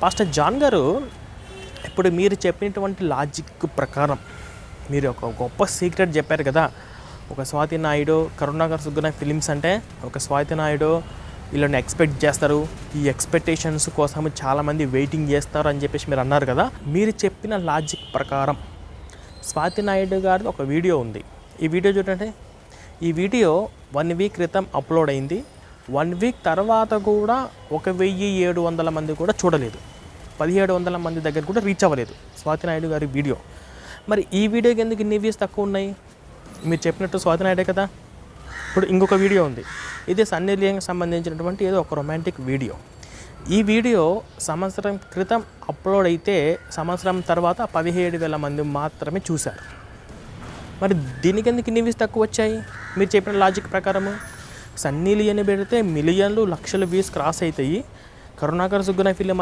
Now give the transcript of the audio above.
Pastor John గారు, ఇప్పుడు మీరు చెప్పినటువంటి లాజిక్ ప్రకారం మీరు ఒక గొప్ప సీక్రెట్ చెప్పారు కదా. ఒక స్వాతి నాయుడు, కరుణాకర్ సుగ్గున ఫిలిమ్స్ అంటే ఒక స్వాతి నాయుడు వీళ్ళని ఎక్స్పెక్ట్ చేస్తారు, ఈ ఎక్స్పెక్టేషన్స్ కోసం చాలామంది వెయిటింగ్ చేస్తారు అని చెప్పేసి మీరు అన్నారు కదా. మీరు చెప్పిన లాజిక్ ప్రకారం స్వాతి నాయుడు గారి ఒక వీడియో ఉంది. ఈ వీడియో చూడండి. ఈ వీడియో 1 వీక్ క్రితం అప్లోడ్ అయింది. 1 వీక్ తర్వాత కూడా 1700 మంది కూడా చూడలేదు. 1700 మంది దగ్గర కూడా రీచ్ అవ్వలేదు స్వాతి నాయుడు గారి వీడియో. మరి ఈ వీడియోకి ఎందుకు ఇన్ని వ్యూస్ తక్కువ ఉన్నాయి? మీరు చెప్పినట్టు స్వాతి నాయుడే కదా. ఇప్పుడు ఇంకొక వీడియో ఉంది. ఇది సన్నీ లియోన్కి సంబంధించినటువంటి ఏదో ఒక రొమాంటిక్ వీడియో. ఈ వీడియో సంవత్సరం క్రితం అప్లోడ్ అయితే సంవత్సరం తర్వాత 17,000 మంది మాత్రమే చూశారు. మరి దీనికి ఎందుకు ఇన్ని వ్యూస్ తక్కువ వచ్చాయి? మీరు చెప్పిన లాజిక్ ప్రకారము సన్నీ లియోన్ పెడితే మిలియన్లు లక్షల వ్యూస్ క్రాస్ అవుతాయి. కరుణాకర్ సుగ్గున ఫిలిం